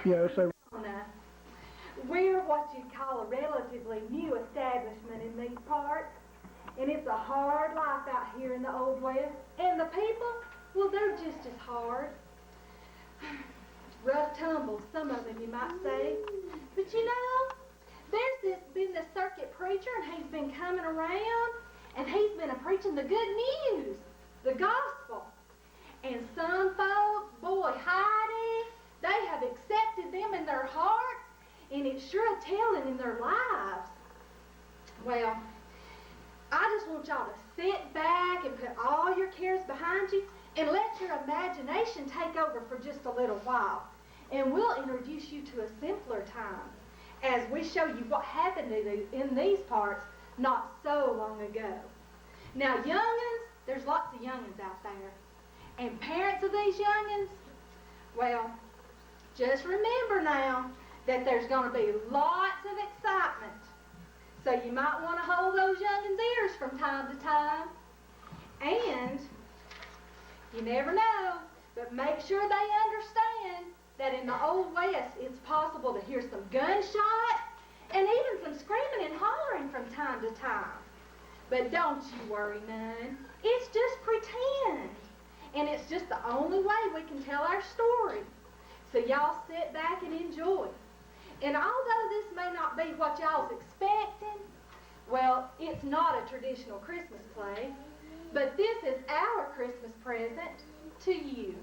Yes, they... We're what you'd call a relatively new establishment in these parts, and it's a hard life out here in the Old West. And the people, well, they're just as hard. Rough tumbles, some of them you might say. But you know, been this circuit preacher, and he's been coming around, and he's been preaching the good news, the gospel. And some folks, boy, Heidi, they have accepted them in their hearts, and it's sure telling in their lives. Well, I just want y'all to sit back and put all your cares behind you and let your imagination take over for just a little while. And we'll introduce you to a simpler time as we show you what happened in these parts not so long ago. Now, young'uns, there's lots of young'uns out there. And parents of these young'uns, well, just remember now that there's going to be lots of excitement. So you might want to hold those young'uns' ears from time to time. And you never know, but make sure they understand that in the Old West it's possible to hear some gunshots and even some screaming and hollering from time to time. But don't you worry none. It's just pretend. And it's just the only way we can tell our story. So y'all sit back and enjoy. And although this may not be what y'all's expecting, well, it's not a traditional Christmas play, but this is our Christmas present to you.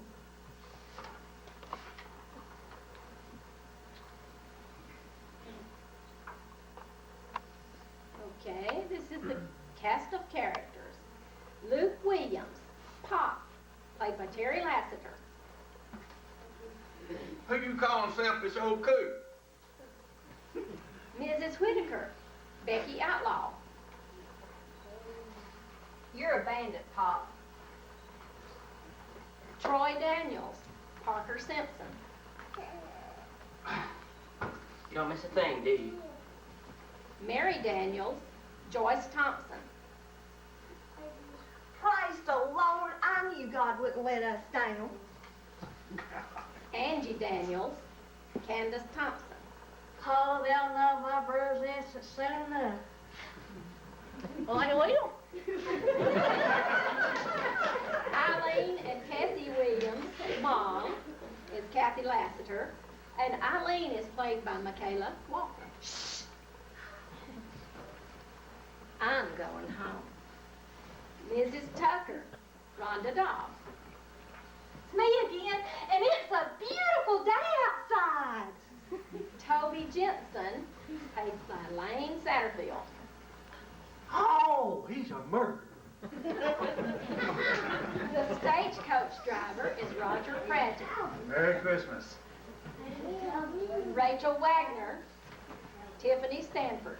Okay, this is the cast of characters. Luke Williams, Pop, played by Terry Lassiter. Who you call himself this old coot? Mrs. Whitaker, Becky Outlaw. You're a bandit, Pop. Troy Daniels, Parker Simpson. You don't miss a thing, do you? Mary Daniels, Joyce Thompson. Praise the Lord, I knew God wouldn't let us down. Angie Daniels, Candace Thompson. Oh, they'll know my brother's innocent soon enough. Well, I will. Eileen and Kathy Williams' mom is Kathy Lassiter, and Eileen is played by Michaela Walker. I'm going home. Mrs. Tucker, Rhonda Dobbs. It's me again, and it's a beautiful day outside. Toby Jensen, played by Lane Satterfield. Oh, he's a murderer. The stagecoach driver is Roger Cratchit. Merry Christmas. Rachel Wagner, Tiffany Stanford.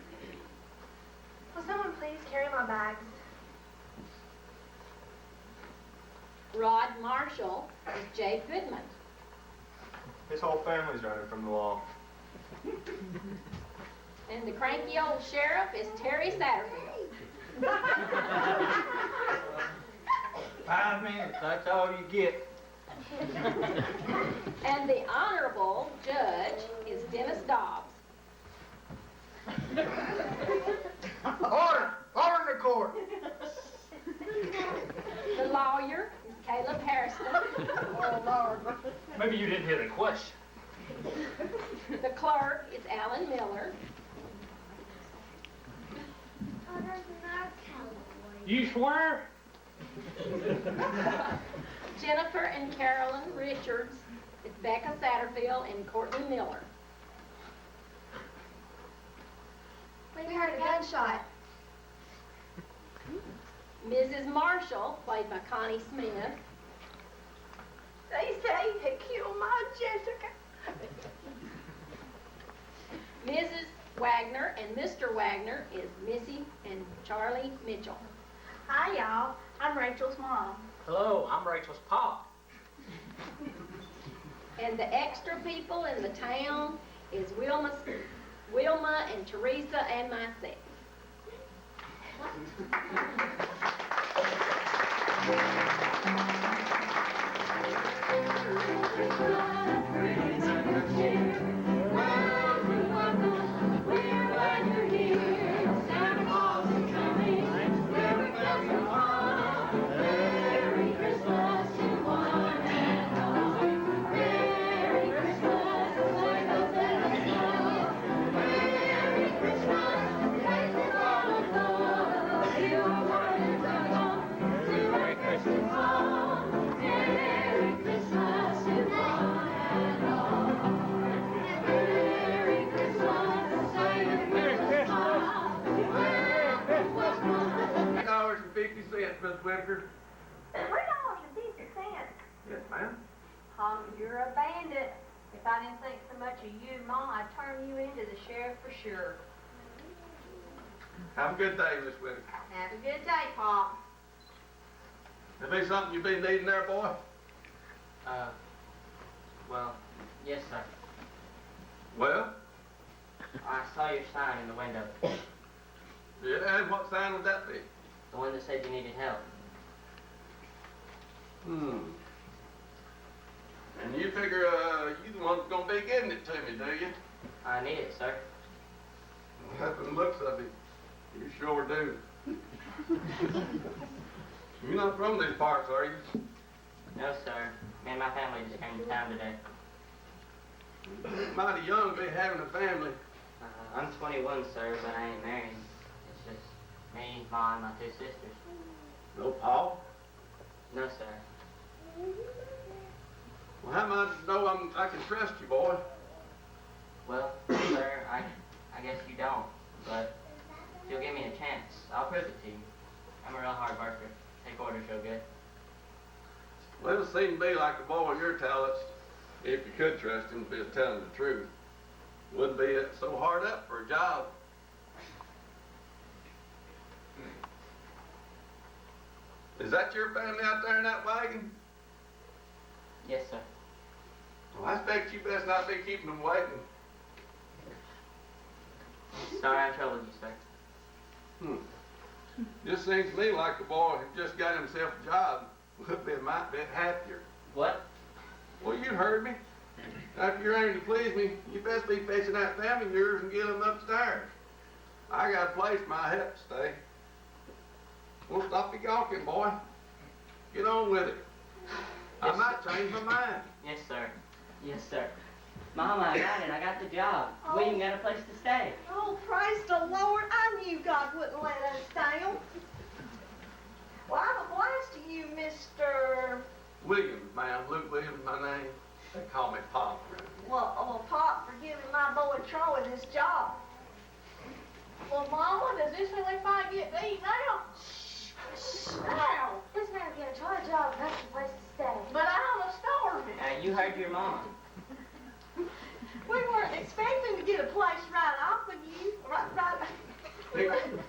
Will someone please carry my bags? Rod Marshall is Jay Goodman. His whole family's running from the law. And the cranky old sheriff is Terry Satterfield. 5 minutes, that's all you get. And the honorable judge is Dennis Dobbs. Order! Order in the court! The lawyer is Caleb Harrison. Oh, Lord. Maybe you didn't hear the question. The clerk is Alan Miller. You swear? Jennifer and Carolyn Richards is Becca Satterfield and Courtney Miller. We heard a gunshot. Mrs. Marshall, played by Connie Smith. They say he killed my Jessica. Mrs. Wagner and Mr. Wagner is Missy and Charlie Mitchell. Hi, y'all. I'm Rachel's mom. Hello, I'm Rachel's pop. And the extra people in the town is Wilma and Teresa and myself. I didn't think so much of you, Ma, I'd turn you into the sheriff for sure. Have a good day, Miss Whittaker. Have a good day, Pop. There be something you been needing there, boy? Well, yes, sir. Well? I saw your sign in the window. Yeah, and what sign would that be? The one that said you needed help. And you figure, you the one that's gonna be giving it to me, do you? I need it, sir. Well, from the looks of it, you sure do. You're not from these parts, are you? No, sir. Me and my family just came to town today. Mighty young to be having a family. I'm 21, sir, but I ain't married. It's just me, Ma, and my two sisters. No Paul? No, sir. Well, how am I to know I can trust you, boy? Well, sir, I guess you don't. But if you'll give me a chance, I'll prove it to you. I'm a real hard worker. Take orders real good. Well, it seemed to be like a boy of your talents, if you could trust him, to be telling the truth. Wouldn't be so hard up for a job. Is that your family out there in that wagon? Yes, sir. Well, I expect you best not be keeping them waiting. Sorry I troubled you, sir. Just seems to me like a boy who just got himself a job would be a mite bit happier. What? Well, you heard me. After you're aiming to please me, you best be fixing that family of yours and get them upstairs. I got a place for my help to stay. Won't stop you gawking, boy. Get on with it. I might change my mind. Yes, sir. Yes, sir. Mama, I got it. I got the job. We even got a place to stay. Oh, praise the Lord. I knew God wouldn't let us down. Well, I'm obliged to you, Mr. Williams, ma'am. Luke Williams, my name. They call me Pop. Well, Pop, for giving my boy Troy this job. Well, Mama, does this really fight get beat now? Now, This man's gonna try a job, and that's the place to stay. but I'm starving. You heard your mama. We weren't expecting to get a place right off of you. We weren't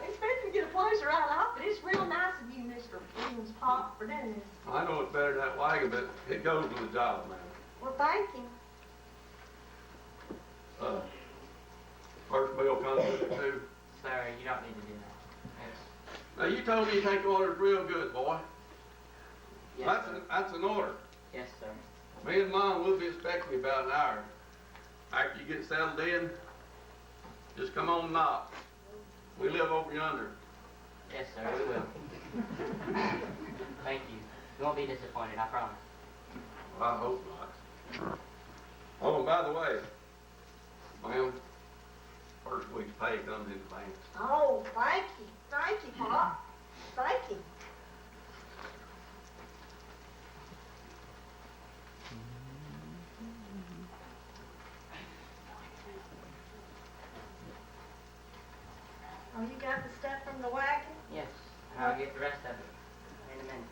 expecting to get a place right off, but it's real nice of you, Mr. Williams, Pop, for doing this. I know it's better than that wagon, but it goes with the job, ma'am. Well, thank you. First bill comes with it, too. Sir, you don't need to do that. Yes. Now, you told me you take orders real good, boy. Yes, sir. That's an order. Yes, sir. Me and Mom will be expecting you about an hour. After you get settled in, just come on and knock. We live over yonder. Yes, sir, we will. Thank you. You won't be disappointed, I promise. Well, I hope not. Oh, and by the way, ma'am, first week's pay comes in advance. Oh, thank you. Thank you, Pop. Thank you. Oh, you got the stuff from the wagon? Yes, and I'll get the rest of it in a minute.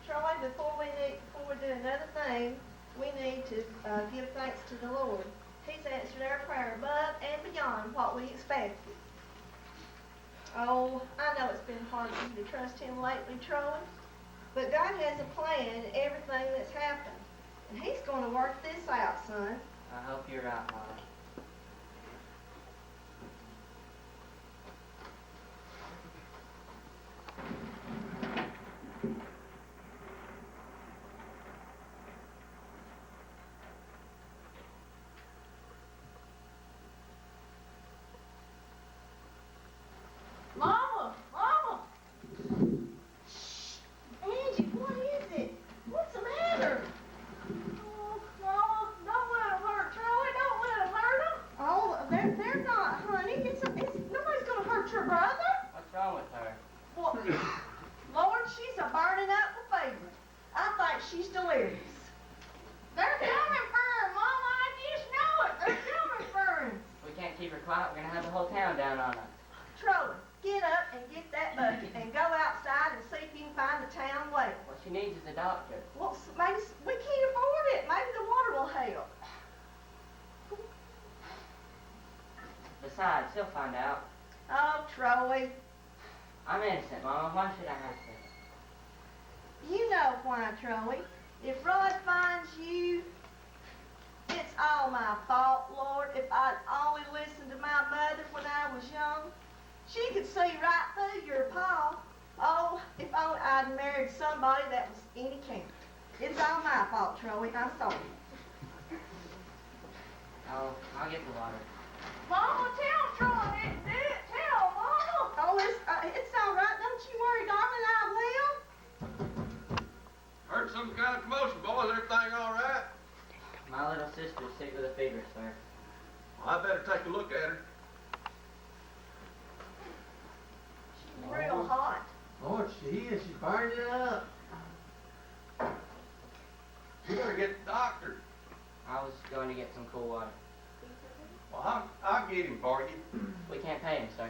Troy, before we do another thing, we need to give thanks to the Lord. He's answered our prayer above and beyond what we expected. Oh, I know it's been hard for you to trust him lately, Troy, but God has a plan in everything that's happened, and he's going to work this out, son. I hope you're right, Mama. Mama! Mama! Angie, what is it? What's the matter? Oh, Mama, don't let him hurt Troy. Don't let him hurt him. Oh, they're not, honey. Nobody's going to hurt your brother. What's wrong with her? Well, Lord, she's a burning up for fever. I think she's delirious. They're coming for him, Mama. I just know it. They're coming for him. We can't keep her quiet. We're gonna have the whole town down on us. Troy, get up and get that bucket and go outside and see if you can find the town well. Well, she needs is a doctor. Well, maybe we can't afford it. Maybe the water will help. Besides, he'll find out. Oh, Troy, I'm innocent, Mama. Why should I have to? you know why, Troy. If Rod finds you, it's all my fault, Lord. If I'd only listened to my mother when I was young, she could see right through your pa. Oh, if only I'd married somebody that was any king. It's all my fault, Troy. I'm sorry. I'll get the water. Mama, tell Troy it. Tell Mama. Oh, it's all right. Don't you worry, darling. I will. Heard some kind of commotion, boys. Everything all right? My little sister's sick with a fever, sir. Well, I better take a look at her. She's real hot. Lord, she is. She's burning it up. You better get the doctor. I was going to get some cool water. Well, I'll get him for you. We can't pay him, sir.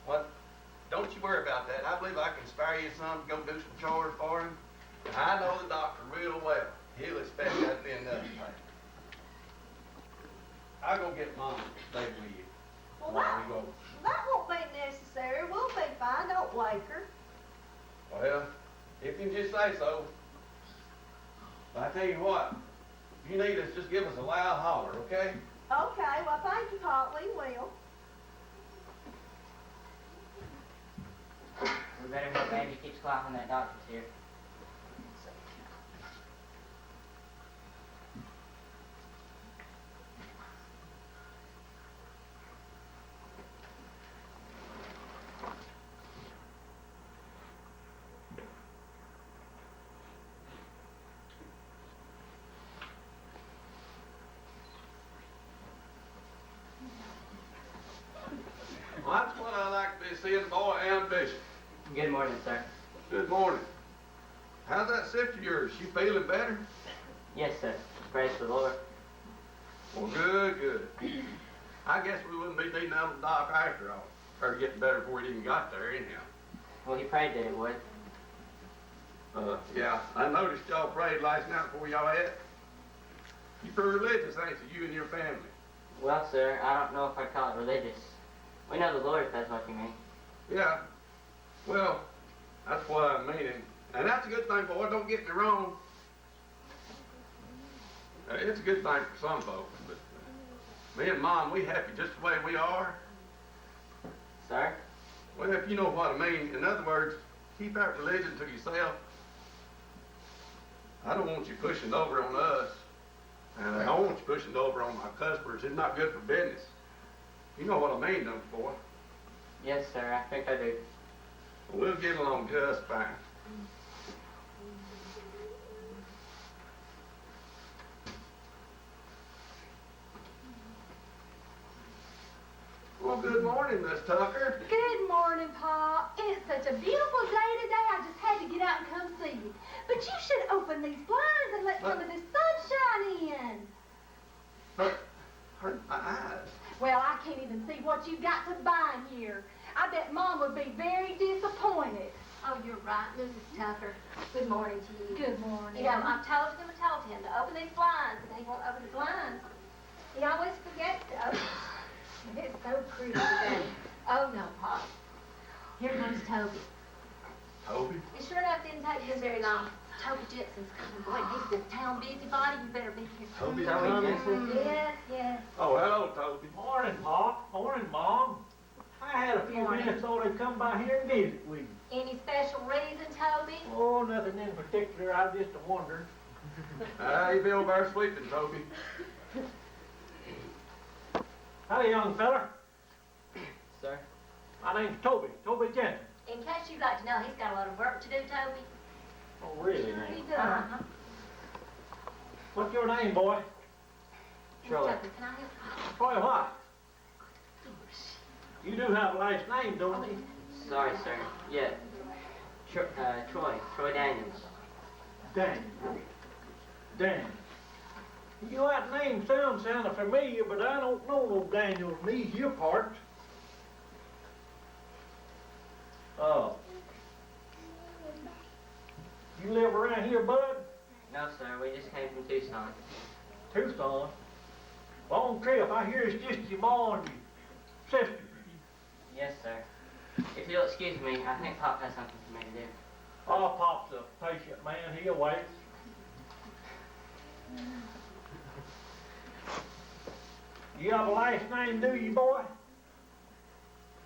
What? Don't you worry about that. I believe I can spare you some to go do some chores for him. And I know the doctor real well. He'll expect that to be enough. I'll go get Mom to stay with you. Well, while we go. that won't be necessary. We'll be fine. Don't wake her. Well, if you just say so. But I tell you what, if you need us, just give us a loud holler, okay? Okay, well, thank you, Pop. We will. We better hope Andy keeps quiet when that doctor's here. Well, that's what I like to be seeing, boy and Bishop. Good morning, sir. Good morning. How's that sister of yours? She feeling better? Yes, sir. Praise the Lord. Well, good. I guess we wouldn't be needing out of the doc after all. Or getting better before it even got there, anyhow. Well, he prayed that it would. Yeah, I noticed y'all prayed last night before y'all ate. You pretty religious, ain't you and your family? Well, sir, I don't know if I'd call it religious. We know the Lord, if that's what you mean. Yeah. Well, that's what I'm meaning. And that's a good thing, boy. Don't get me wrong. It's a good thing for some folks, but me and Mom, we happy just the way we are. Sir? Well, if you know what I mean. In other words, keep that religion to yourself. I don't want you pushing it over on us. And I don't want you pushing it over on my customers. It's not good for business. You know what I mean, don't you, boy? Yes, sir, I think I do. We'll get along just fine. Well, good morning, Miss Tucker. Good morning, Pa. It's such a beautiful day today. I just had to get out and come see you. But you should open these blinds and let some of this sunshine in. But hurt my eyes. Well, I can't even see what you've got to buy here. I bet Mom would be very disappointed. Oh, you're right, Mrs. Tucker. Good morning to you. Good morning. You know, I've told him to open these blinds, and he won't open the blinds. He always forgets to open them. And it's so pretty today. Oh, no, Pop. Here comes Toby. Toby? It sure enough didn't take him very long. Toby Jensen's coming. Boy, he's the town busybody. You better be here. Toby Jensen? Yes. Oh, hello, Toby. Morning, Pop. Morning, Mom. I had a few Morning. minutes, thought I'd come by here and visit with you. Any special reason, Toby? Oh, nothing in particular. I just wondered. You be over there sleeping, Toby. Howdy, young feller. Sir? My name's Toby Jensen. In case you'd like to know, he's got a lot of work to do, Toby. Oh, really, He now? does. Uh-huh. What's your name, boy? Troy. Tucker, can I help? Troy what? You do have a last name, don't you? Sorry, sir. Yeah. Troy Daniels. Dan. You know, that name sounds familiar, but I don't know no Daniels in these here parts. Oh. You live around here, bud? No, sir, we just came from Tucson. Tucson? Long trip. I hear it's just your mom and your sister. Yes, sir. If you'll excuse me, I think Pop has something for me to do. Oh, Pop's a patient man. He'll wait. You have a last name, do you, boy?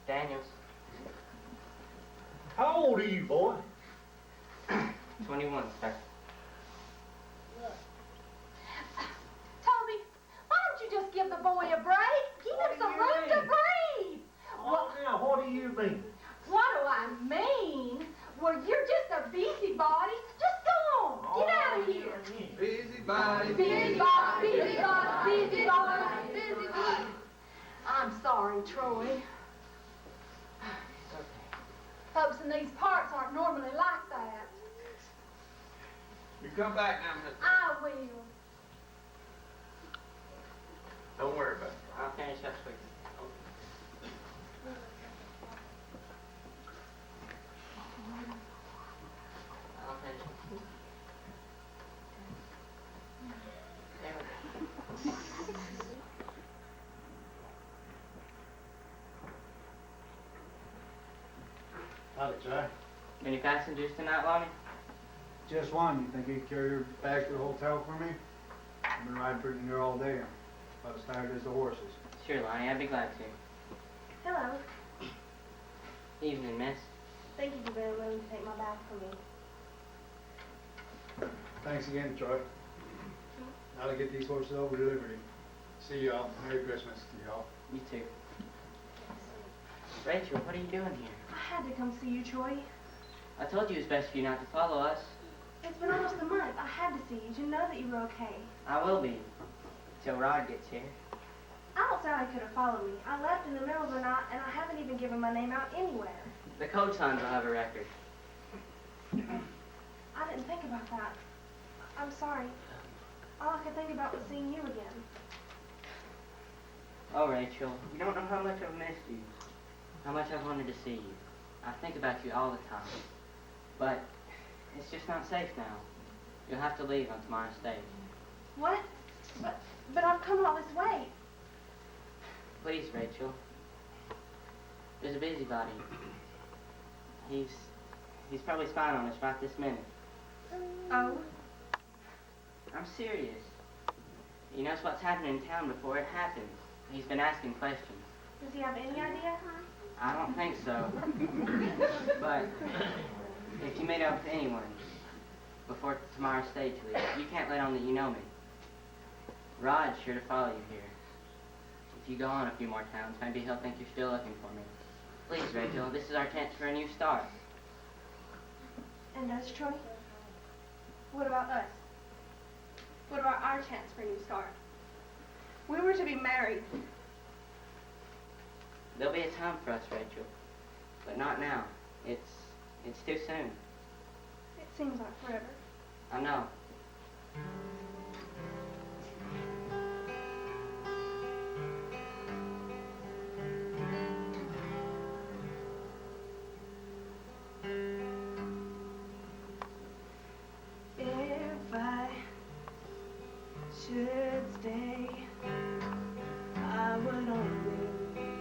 Daniels, How old are you, boy? 21, sir. Toby, why don't you just give the boy a break? Give him some room to breathe. Oh, now, what do you mean? What do I mean? Well, you're just a busybody. Just go on. Get out of here. Busybody. Busybody, busybody, busybody, busybody. I'm sorry, Troy. It's okay. Folks in these parts aren't normally like that. You come back now, Miss. I will. Don't worry about it. I'll finish up quick. I'll finish. There we go. Howdy, Jay. Any passengers tonight, Lonnie? Just one. You think you could carry her back to the hotel for me? I've been riding pretty near all day. I'm about as tired as the horses. Sure, Lonnie, I'd be glad to. Hello. Evening, miss. Thank you for being willing to take my bag from me. Thanks again, Troy. Now to get these horses over to Liberty. See y'all. Merry Christmas to y'all. You too. Rachel, what are you doing here? I had to come see you, Troy. I told you it was best for you not to follow us. It's been almost a month. I had to see you to know that you were okay. I will be. Till Rod gets here. I don't sound like you could have followed me. I left in the middle of the night, and I haven't even given my name out anywhere. The code signs will have a record. I didn't think about that. I'm sorry. All I could think about was seeing you again. Oh, Rachel, you don't know how much I've missed you. How much I've wanted to see you. I think about you all the time. But it's just not safe now. You'll have to leave on tomorrow's stage. What? But I've come all this way. Please, Rachel. There's a busybody. He's probably spying on us right this minute. Oh? I'm serious. He knows what's happening in town before it happens. He's been asking questions. Does he have any idea? I don't think so. But if you meet up with anyone before tomorrow's stage leave, you can't let on that you know me. Rod's sure to follow you here. If you go on a few more towns, maybe he'll think you're still looking for me. Please, Rachel, this is our chance for a new start. And us, Troy? What about us? What about our chance for a new start? We were to be married. There'll be a time for us, Rachel. But not now. It's too soon. It seems like forever. I know. If I should stay, I would only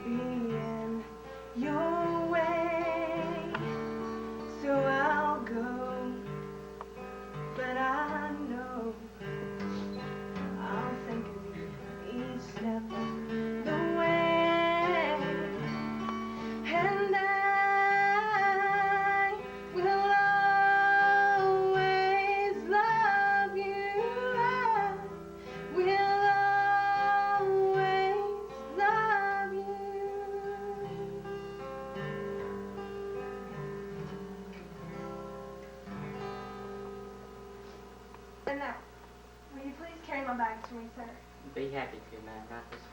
be in your way. So I'll go, but I know I'll think of you each step of the way. And I will always love you. I will always love you. And now, will you please carry my bags for me, sir? Be happy to, man. Right this way.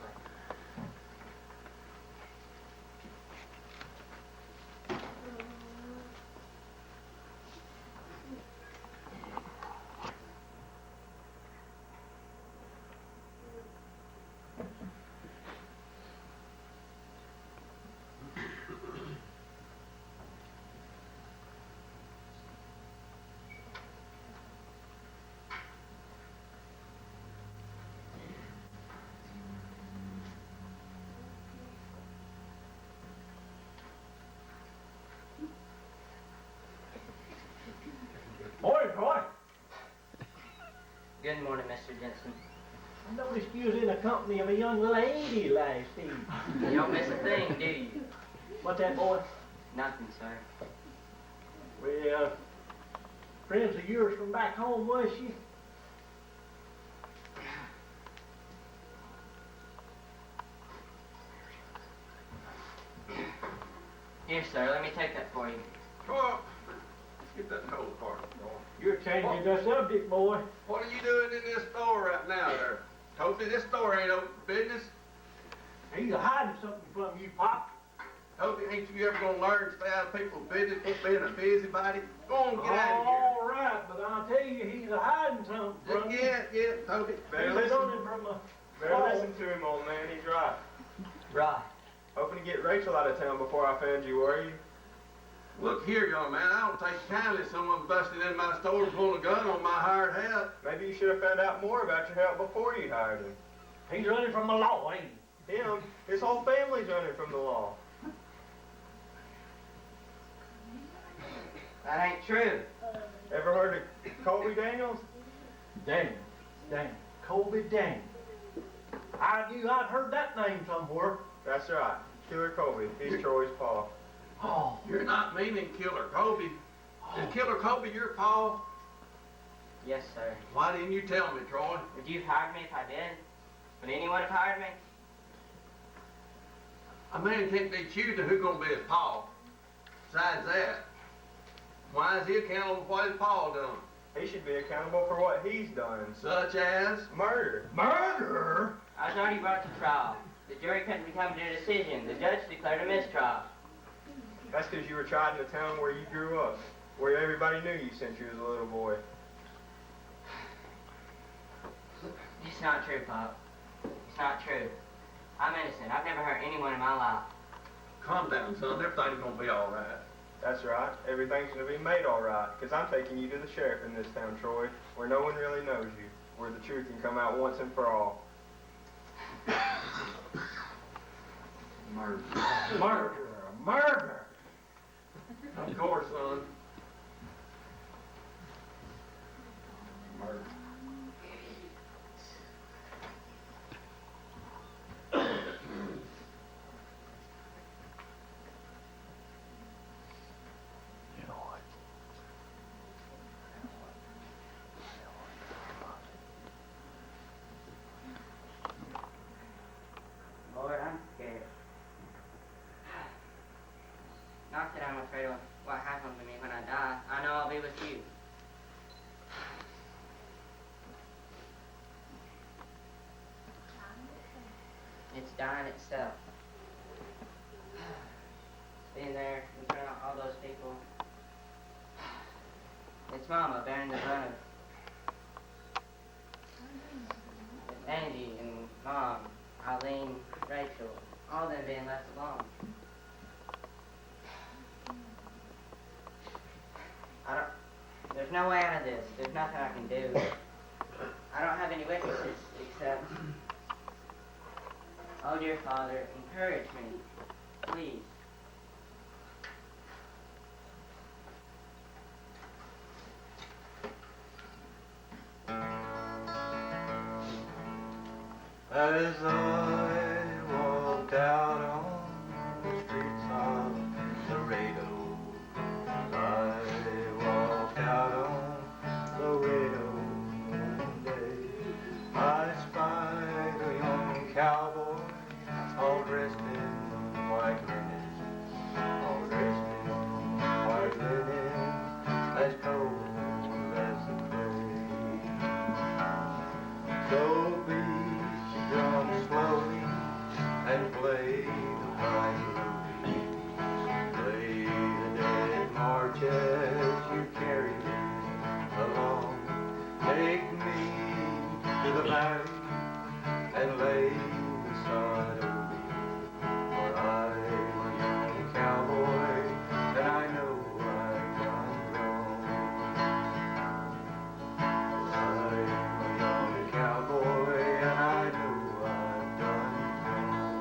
Good morning, Mr. Jensen. I noticed you was in the company of a young lady last evening. You don't miss a thing, do you? What's that, boy? Nothing, sir. Well, friends of yours from back home, was she? Here, sir, let me take that for you. Come on. Let's get that cold part going. You're changing the subject, boy. What are you doing in this store right now there? Toby, this store ain't open for business. He's hiding something from you, Pop. Toby, ain't you ever gonna learn to stay out of people's business, quit being a busybody? Go on, get out of here. All right, but I'll tell you, he's hiding something from you. Yeah, Toby. Better He's listen. running from a... Better listen to him, old man. He's right. Right. Hoping to get Rachel out of town before I found you, were you? Look here, young man, I don't take kindly someone busting in my store and pulling a gun on my hired help. Maybe you should have found out more about your help before you hired him. He's running from the law, ain't he? Him, his whole family's running from the law. That ain't true. Ever heard of Colby Daniels? Daniel. Colby Daniel. I knew I'd heard that name somewhere. That's right. Killer Colby. He's Troy's pa. Oh, You're not meaning Killer Kobe. Is Killer Kobe your pa? Yes, sir. Why didn't you tell me, Troy? Would you have hired me if I did? Would anyone have hired me? A man can't be choosing who's gonna be his pa. Besides that, why is he accountable for what his pa done? He should be accountable for what he's done. Such as? Murder. murder? I was already brought to trial. The jury couldn't come to a decision. The judge declared a mistrial. That's because you were tried in the town where you grew up, where everybody knew you since you was a little boy. It's not true, Pop. It's not true. I'm innocent. I've never hurt anyone in my life. Calm down, son. Everything's gonna be all right. That's right. Everything's going to be made all right, because I'm taking you to the sheriff in this town, Troy, where no one really knows you, where the truth can come out once and for all. Murder. Murder. Of course, son. Murder. Lord, I'm scared. Not that I'm afraid of what happens to me when I die. I know I'll be with you. It's dying itself. Being there in front of all those people. It's Mama bearing the brunt of it's Angie and Mom, Eileen, Rachel, all them being left alone. There's no way out of this. There's nothing I can do. I don't have any witnesses except, oh dear Father, encourage me, please. As I walked out on the streets of Laredo, I walked out on Laredo one day. I spied a young cowboy, all dressed in white linen, all dressed in white linen, as cold as the grave. So drum slowly and play the violin. Play the dead march as you carry me along. Take me to the valley and lay beside of me. For I'm a young cowboy and I know I've done wrong. I'm a young cowboy and I know I've done wrong.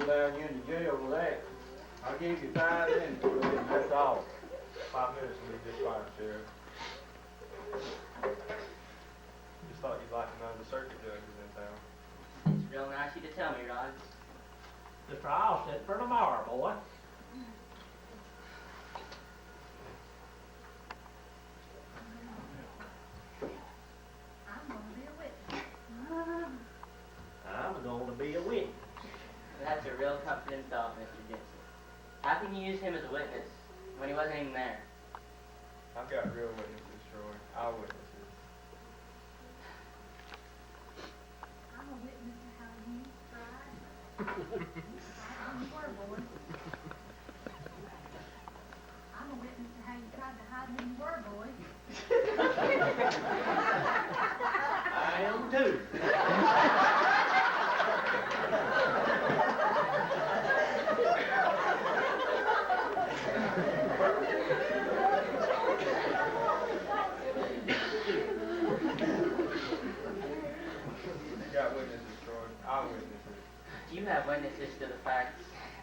down you into jail with that. I'll give you 5 minutes, William, that's all. 5 minutes will be just fine, Sheriff. Just thought you'd like to know the circuit judge is in town. It's real nice of you to tell me, Rod. The trial set for tomorrow, boy. I'm going to be a witness. That's a real comforting thought, Mr. Gibson. How can you use him as a witness when he wasn't even there? I've got real witnesses, Troy. Eyewitnesses. I'm a witness to how you tried. You were, boy. I'm a witness to how you tried to hide who you were, boy. I am too. You got witnesses, Troy. Eyewitnesses. You have witnesses to the fact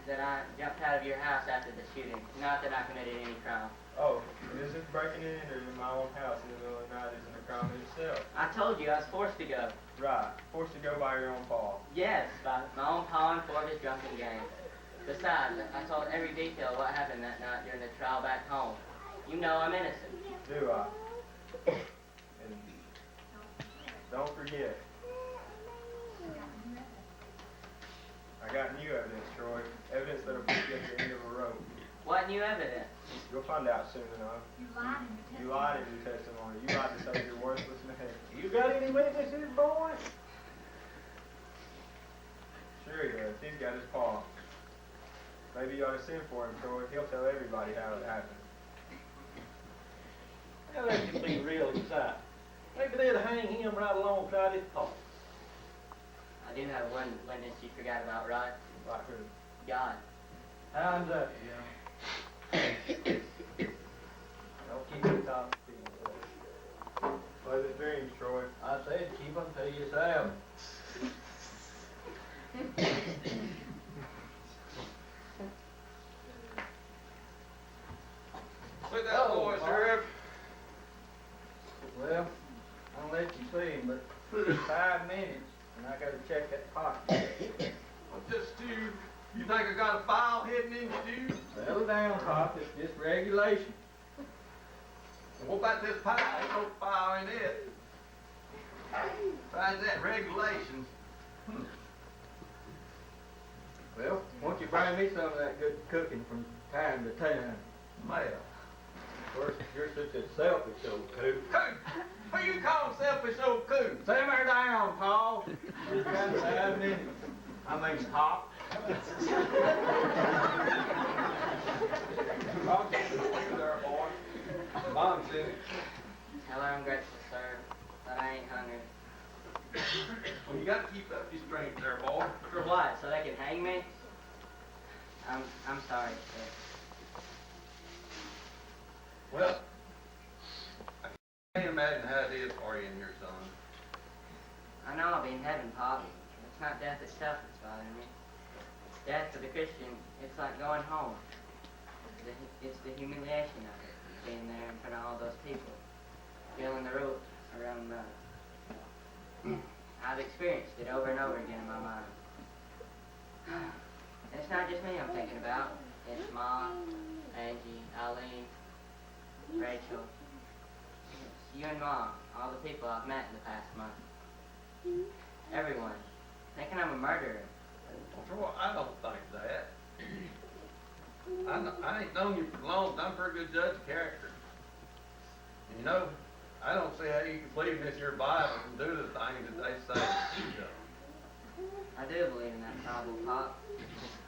that I jumped out of your house after the shooting, not that I committed any crime. Oh, is it breaking in or in my own house in the middle of the night isn't a crime in itself? I told you I was forced to go. Right. Forced to go by your own paw. Yes, by my own paw and for his drunken gang. Besides, I told every detail of what happened that night during the trial back home. You know I'm innocent. Do I? And don't forget, I got new evidence, Troy. Evidence that'll put you at the end of a rope. What new evidence? You'll find out soon enough. You lied in your testimony. You lied in your testimony. You lied to say you're worthless man. You got any witnesses, boy? Sure he does. He's got his paw. Maybe you ought to send for him, Troy. He'll tell everybody how it happened. Now that could be real exciting. Maybe they'd hang him right alongside his paw. I do have one witness you forgot about, Rod. Like who? God. Time's up, Jim. Don't keep your thoughts to yourself. Pleasant dreams, Troy. I said keep them to yourself. Look at that boy, Sheriff. Well, I'll let you see him, but 5 minutes, and I gotta check that pocket. Well, just you think I got a file hidden in your shoe? Settle down, Pop, it's just regulation. And what about this pie? Ain't no file in it. Besides that, regulations. Well, won't you bring me some of that good cooking from time to time? Well, Of course, you're such a selfish old coot. coot! Who you calling selfish old coot? Simmer down, Paul. Just got 5 minutes. I mean, Pop. I'll get you there, boy. Mom said it. Tell her I'm grateful, sir, but I ain't hungry. Well, you gotta keep up your strength there, boy. For what? So they can hang me? I'm sorry, sir. Well, I can't imagine how it is for you and your son. I know I'll be in heaven, Pop. It's not death itself that's bothering me. Death for the Christian, it's like going home. It's the humiliation of it, being there in front of all those people, feeling the rope around the... I've experienced it over and over again in my mind. And it's not just me I'm thinking about. It's Mom, Angie, Eileen, Rachel. It's you and Mom, all the people I've met in the past month. Everyone, thinking I'm a murderer. Troy, I don't think that. I ain't known you for long, but I'm a pretty good judge of character. And you know, I don't see how you can believe in this your Bible and do the things that they say you do. I do believe in that Bible, Pop.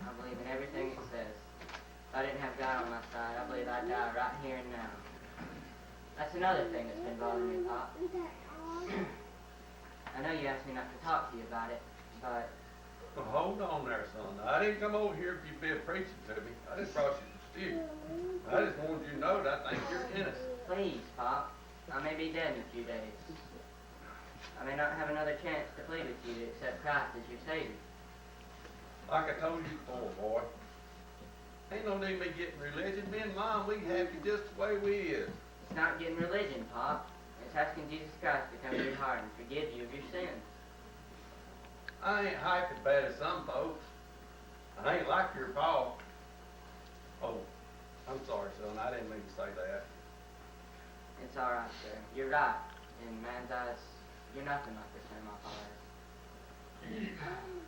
I believe in everything it says. If I didn't have God on my side, I believe I'd die right here and now. That's another thing that's been bothering me, Pop. I know you asked me not to talk to you about it, but... Well, hold on there, son. I didn't come over here for you to be preaching to me. I just brought you to stew. I just wanted you to know that I think you're innocent. Please, Pop. I may be dead in a few days. I may not have another chance to plead with you to accept Christ as your Savior. Like I told you before, boy. Ain't no need me getting religion. Me and Mom, we happy just the way we is. It's not getting religion, Pop. It's asking Jesus Christ to come to your heart and forgive you of your sins. I ain't hype as bad as some folks. I ain't like your pa. Oh, I'm sorry, son. I didn't mean to say that. It's all right, sir. You're right. In man's eyes, you're nothing like the sin my father is.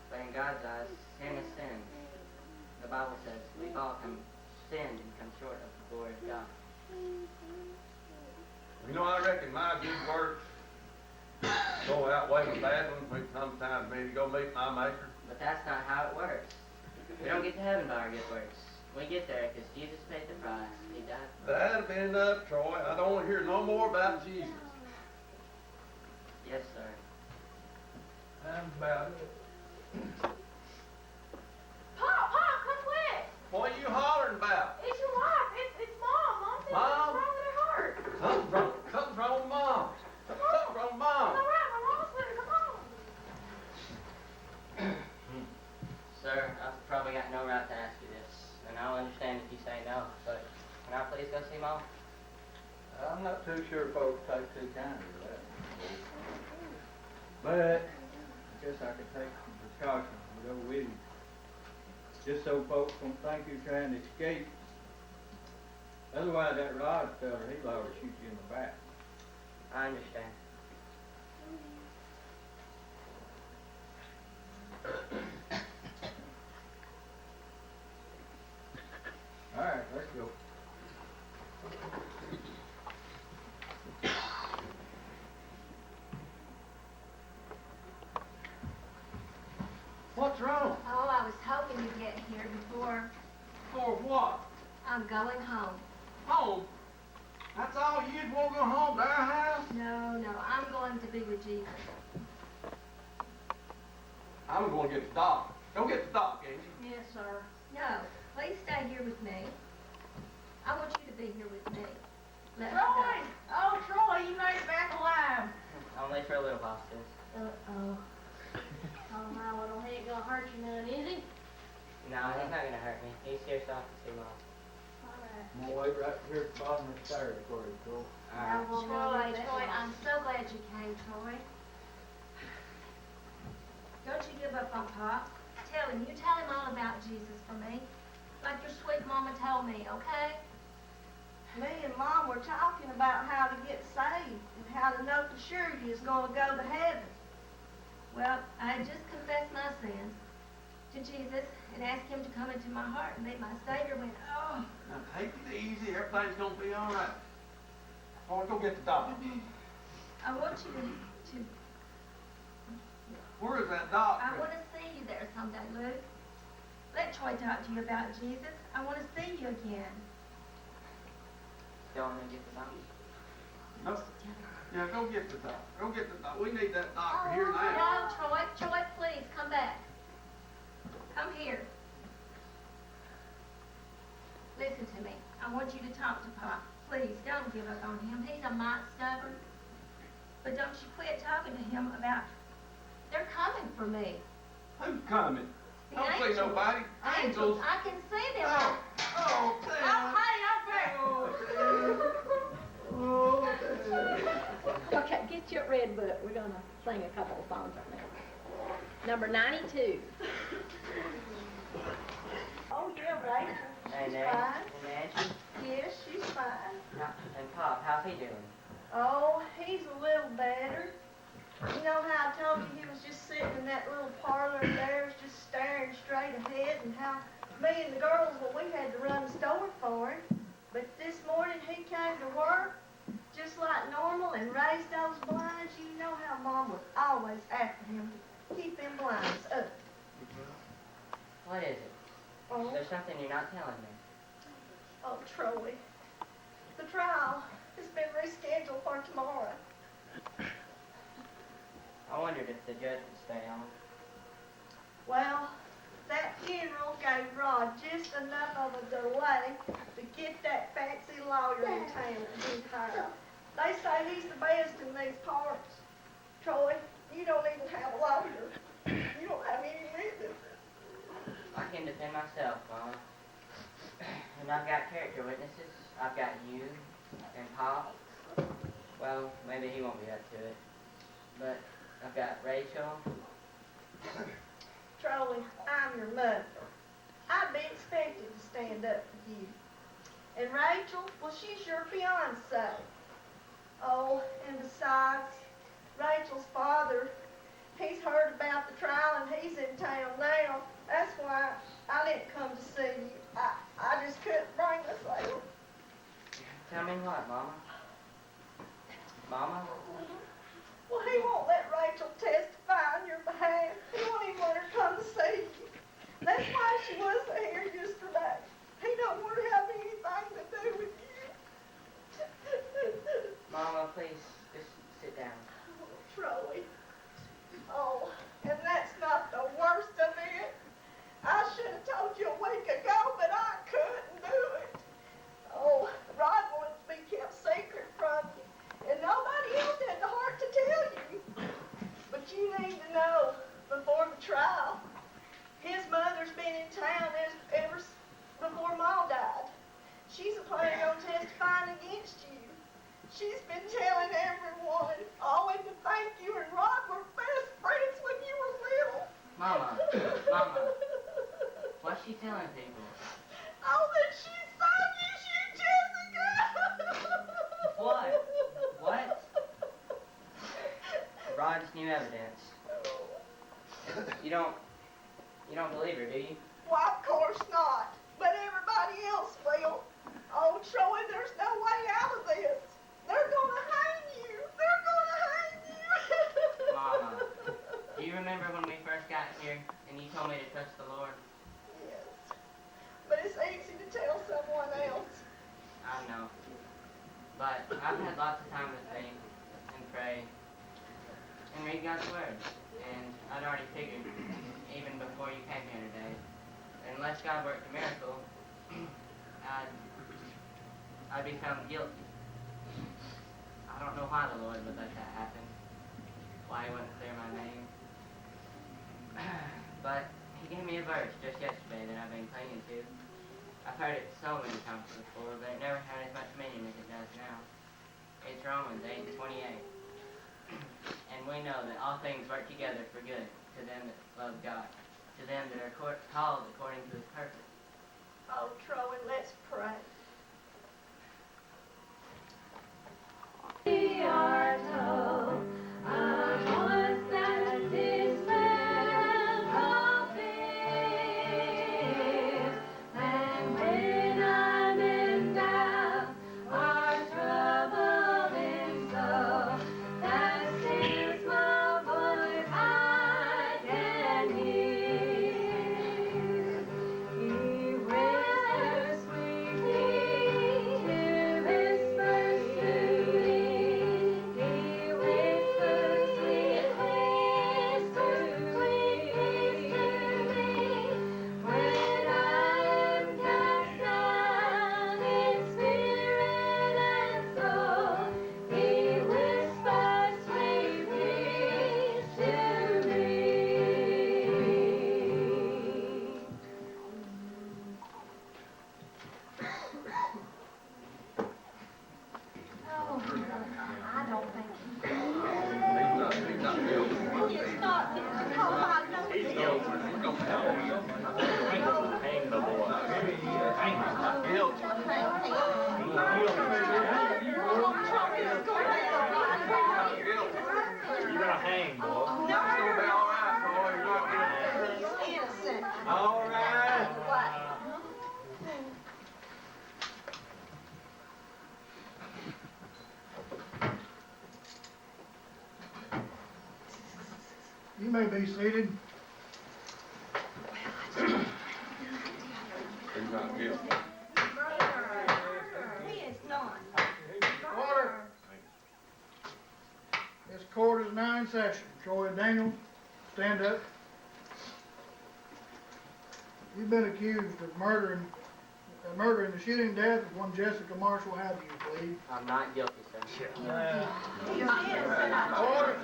But in God's eyes, sin is sin. The Bible says we've all sinned and come short of the glory of God. You know, I reckon my good works go outweigh my bad ones when it comes time for me to go meet my maker. But that's not how it works. We don't get to heaven by our good works. We get there because Jesus paid the price. He died for us. That'd have been enough, Troy. I don't want to hear no more about Jesus. Yes, sir. I'm about it. Pop, come quick! What are you hollering about? It's your wife. It's Mom. Mom said Mom? what's wrong with her heart. Something's wrong with Mom. Something's wrong with Mom. It's all right. My mom's with her. Come on. Sir, I've probably got no right to ask you this, and I'll understand if you say no, but can I please go see Mom? I'm not too sure folks take too kindly to that. But I guess I could take some precautions and go with you. Just so folks don't think you're trying to escape. Otherwise, that Rod feller, he'd ought to shoot you in the back. I understand. All right, let's go. What's wrong? Oh, I was hoping you'd get here before For what? I'm going home. Home? That's all you'd want to go home to our house? No, I'm going to be with Jesus. I'm going to get the doc. Go get the doc, ain't you? Yes, sir. No, please stay here with me. I want you to be here with me. Let me Troy! Oh, Troy, you made it back alive. Only for a little while, sis. Uh-oh. Oh, my little, he ain't gonna hurt you none, is he? No, he's not gonna hurt me. He's here so I can see Mom. All right. I'm gonna wait right here at the bottom of the stairs before you go. Alright. Well, we'll leave that Troy, alone. I'm so glad you came, Troy. Don't you give up on Pop. Tell him all about Jesus for me. Like your sweet mama told me, okay? Me and Mom were talking about how to get saved and how to know for sure you is going to go to heaven. Well, I had just confessed my sins to Jesus and asked him to come into my heart and be my Savior when, oh. Now take it easy. Everything's going to be all right. I want to go get the doc. I want you to Where is that doc? I want to see you there someday, Luke. Let Troy talk to you about Jesus. I want to see you again. Still want me to get the doctor? No. Yeah, go get the doc. Go get the doc. We need that doctor here now. No, Troy, please, come back. Come here. Listen to me. I want you to talk to Pop. Please, don't give up on him. He's a mite stubborn. But don't you quit talking to him about, they're coming for me. Who's coming? The Don't see angels. nobody. Angels. I can see them. Oh, Dad. Oh, Dad. Okay, get your red book. We're gonna sing a couple of songs right now. Number 92. Oh, yeah, Rachel. Hey, She's Nancy. fine. Hey, Nancy. Yes, she's fine. And Pop, how's he doing? Oh, he's a little better. You know how I told you he was just sitting in that little parlor there, just staring straight ahead, and how me and the girls, well, we had to run the store for him. But this morning he came to work just like normal and raised those blinds. You know how Mom was always after him to keep them blinds up. What is it? Oh, There's something you're not telling me. oh, Troy, the trial has been rescheduled for tomorrow. I wondered if the judge would stay on. Well, that funeral gave Rod just enough of a delay to get that fancy lawyer in town that he's hired. They say he's the best in these parts. Troy, you don't even have a lawyer. You don't have any business. can defend myself, Mama. And I've got character witnesses. I've got you and Pop. Well, maybe he won't be up to it. But I've got Rachel. Trolley, I'm your mother. I'd be expected to stand up for you. And Rachel, well, she's your fiancé. Oh, and besides, Rachel's father, he's heard about the trial and he's in town now. That's why I didn't come to see you. I just couldn't bring myself. Tell me what, Mama? Mama? Well, he won't let Rachel testify on your behalf. He won't even let her come to see you. That's why she wasn't here yesterday. He don't want to have anything to do with you. Mama, please, just sit down. Oh, Troy. Oh, and that's not the worst of it. I should have told you a week ago, but I couldn't do it. Oh, Rod wanted to be kept secret from you, and nobody else had the heart to tell you. But you need to know before the trial. His mother's been in town ever before Ma died. She's planning on testifying against you. She's been telling everyone, oh, and to think you and Rod were best friends when you were little. Mama, what's she telling people? Oh, that she saw you shoot Jessica. What? Rod's new evidence. You don't believe her, do you? Well, of course not. But everybody else will. Oh, Troy, there's no way out of this. They're gonna hang you. They're gonna hang you. Mama, do you remember when we first got here and you told me to trust the Lord? Yes. But it's easy to tell someone else. I know. But I've had lots of time to think and pray and read God's Word. And I'd already figured, even before you came here today, that unless God worked a miracle, I'd be found guilty. I don't know why the Lord would let that happen, why he wouldn't clear my name. But he gave me a verse just yesterday that I've been clinging to. I've heard it so many times before, but it never had as much meaning as it does now. It's Romans 8:28. And we know that all things work together for good to them that love God, to them that are called according to his purpose. Oh, Troy, let's pray. We are told a voice that dispels all fear. And when I'm in doubt or troubled in soul, that stills my voice I can hear. He whispers sweetly to whispers to me. He whispers sweet whispers to me. When I am cast down in spirit and soul, he whispers sweet peace to me. Oh, I don't think It's not because I know this. Hang the boy. You're gonna hang, boy. No, It's gonna be all right, Troy. You're not gonna... he's innocent. All right. You may be seated. He's not guilty. He is not. Order. This court is now in session. Troy Daniels, stand up. You've been accused of murdering the shooting death of one Jessica Marshall. How do you plead? I'm not guilty, sir. He's innocent. Order.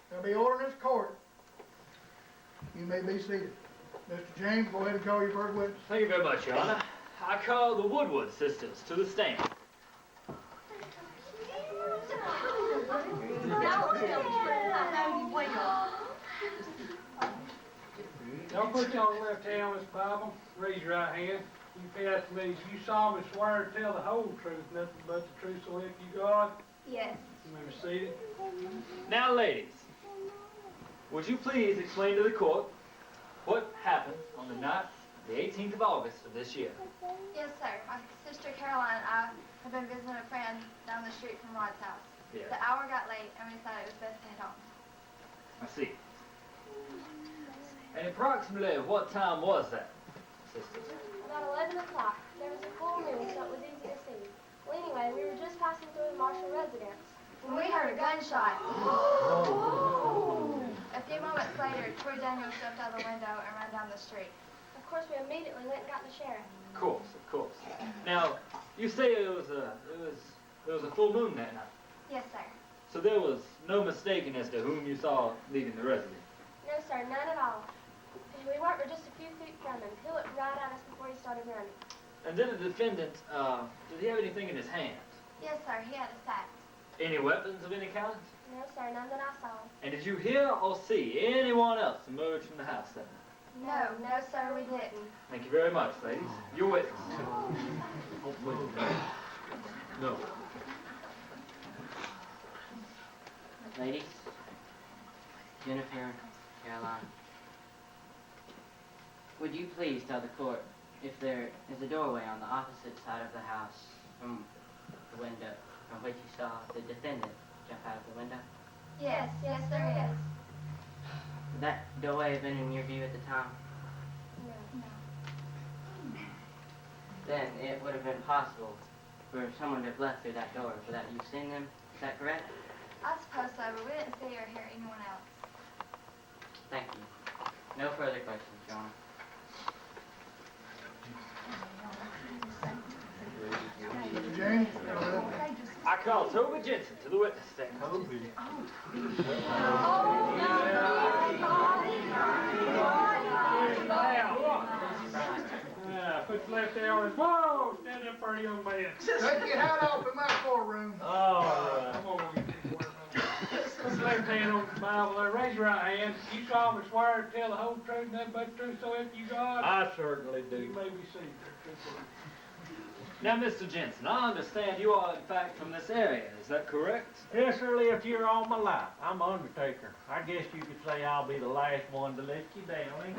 There'll be order in this court. You may be seated. Mr. James, go ahead and call your first witness. Thank you very much, Your Honor. I call the Woodward sisters to the stand. Don't put your left hand on this Bible. Raise your right hand. You repeat after me. You solemnly swear to tell the whole truth, nothing but the truth, so help you God. Yes. You may be seated. Now, ladies, would you please explain to the court what happened on the night, the 18th of August of this year? Yes, sir. My sister Caroline and I have been visiting a friend down the street from Rod's house. Yes. The hour got late, and we decided it was best to head home. I see. And approximately what time was that, sisters? About 11 o'clock. There was a full moon, so it was easy to see. Well, anyway, we were just passing through the Marshall residence. When we heard a gunshot. A few moments later, Troy Daniels jumped out the window and ran down the street. Of course, we immediately went and got the sheriff. Of course. Now, you say it was a full moon that night. Yes, sir. So there was no mistaking as to whom you saw leaving the residence. No, sir, none at all. We weren't but just a few feet from him. He looked right at us before he started running. And then the defendant, did he have anything in his hand? Yes, sir. He had a sack. Any weapons of any kind? No, sir, none that I saw. And did you hear or see anyone else emerge from the house that night? No, sir, we didn't. Thank you very much, ladies. Your witness. No. Ladies, Jennifer, Caroline, would you please tell the court if there is a doorway on the opposite side of the house from the window from which you saw the defendant jump out of the window? Yes, there is. Would that doorway have been in your view at the time? No. Then it would have been possible for someone to have left through that door without you seeing them. Is that correct? I suppose so, but we didn't see or hear anyone else. Thank you. No further questions, Your Honor. Mr. James, go ahead. I call Toby Jensen to the witness stand. Put your left hand on his. Whoa! Stand up for a young man. Take your hat off in my courtroom. All right. Put your left hand on the Bible there. Raise your right hand. You solemnly swear to tell the whole truth, nothing but the truth, so help you God. I certainly do. You may be seated. Now, Mr. Jensen, I understand you are, in fact, from this area. Is that correct? Yes, sir, lived here all my life. I'm an undertaker. I guess you could say I'll be the last one to let you down, ain't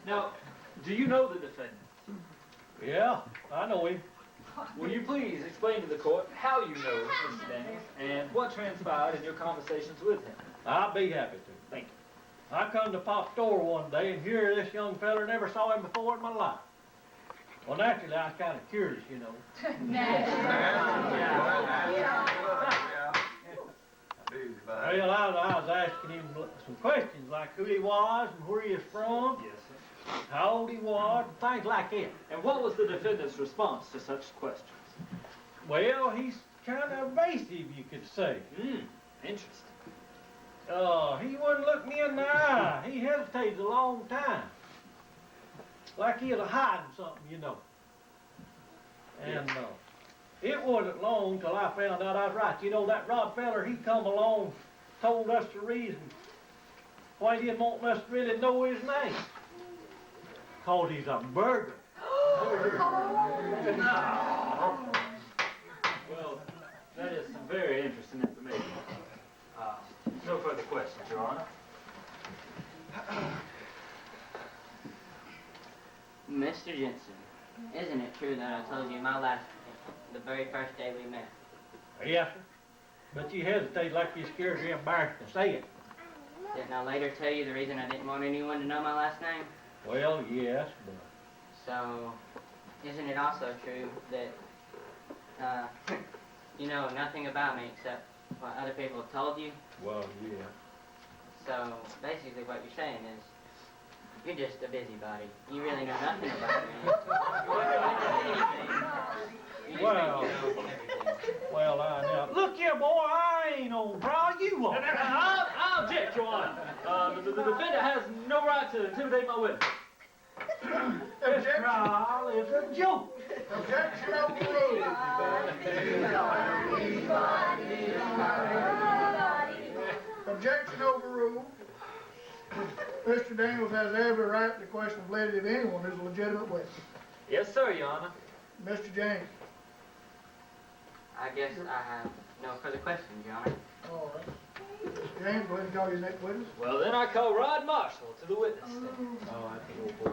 Now, do you know the defendant? Yeah, I know him. Will you please explain to the court how you know Mr. Daniels and what transpired in your conversations with him? I'll be happy to. Thank you. I come to Pop's store one day and here this young feller never saw him before in my life. Well, naturally, I was kind of curious, you know. Well, I was asking him some questions like who he was and where he is from, Yes, sir. how old he was, and things like that. And what was the defendant's response to such questions? Well, he's kind of evasive, you could say. Interesting. He wouldn't look me in the eye. He hesitated a long time. Like he was hiding something, you know. And it wasn't long till I found out I was right. You know, that Rod feller, he come along, told us the reason why he didn't want us to really know his name. 'Cause he's a burglar. Well, that is some very interesting information. No further questions, Your Honor. Mr. Jensen, isn't it true that I told you my last the very first day we met? Yes, sir. But you hesitate like you're scared you're embarrassed to say it. Didn't I later tell you the reason I didn't want anyone to know my last name? Well, yes, but... So, isn't it also true that, you know nothing about me except what other people have told you? Well, yeah. So, basically what you're saying is, you're just a busybody. You really know nothing about me. Well, well, now, look here, boy, I ain't on trial, you are. I object, Your Honor. The defendant has no right to intimidate my witness. This trial is a joke. Objection overruled. Objection overruled. Mr. Daniels has every right to question the validity of anyone who's a legitimate witness. Yes, sir, Your Honor. Mr. James. I guess I have no further questions, Your Honor. All right. Mr. James, go ahead and call your next witness. Well, then I call Rod Marshall to the witness stand. Oh, that's a little boy.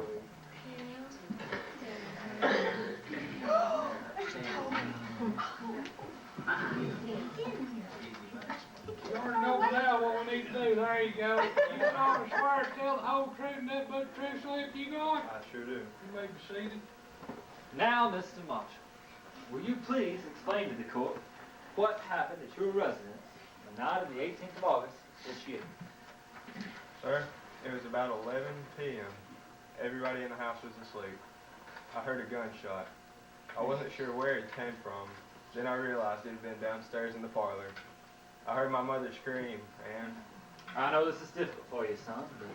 You already know by now what we need to do. There you go. You want to swear to tell the whole truth and nothing but the truth, so if you going. I sure do. You may be seated. Now, Mr. Marshall, will you please explain to the court what happened at your residence the night of the 18th of August this year? Sir, it was about 11 p.m. Everybody in the house was asleep. I heard a gunshot. I wasn't sure where it came from. Then I realized it had been downstairs in the parlor. I heard my mother scream, and I know this is difficult for you, son, but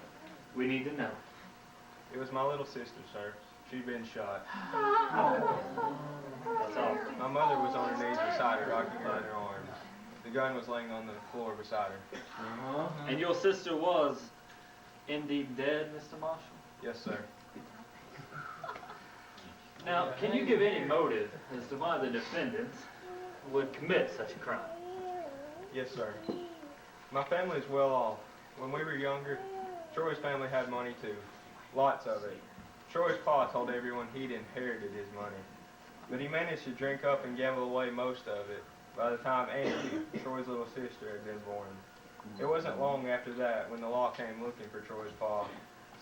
we need to know. it was my little sister, sir. She'd been shot. That's all. My mother was on her knees beside her, rocking her in her arms. The gun was laying on the floor beside her. And your sister was indeed dead, Mr. Marshall? Yes, sir. Now, can you give any motive as to why the defendants would commit such a crime? Yes, sir. My family is well off. When we were younger, Troy's family had money too. Lots of it. Troy's pa told everyone he'd inherited his money. But he managed to drink up and gamble away most of it by the time Angie, Troy's little sister, had been born. It wasn't long after that when the law came looking for Troy's pa.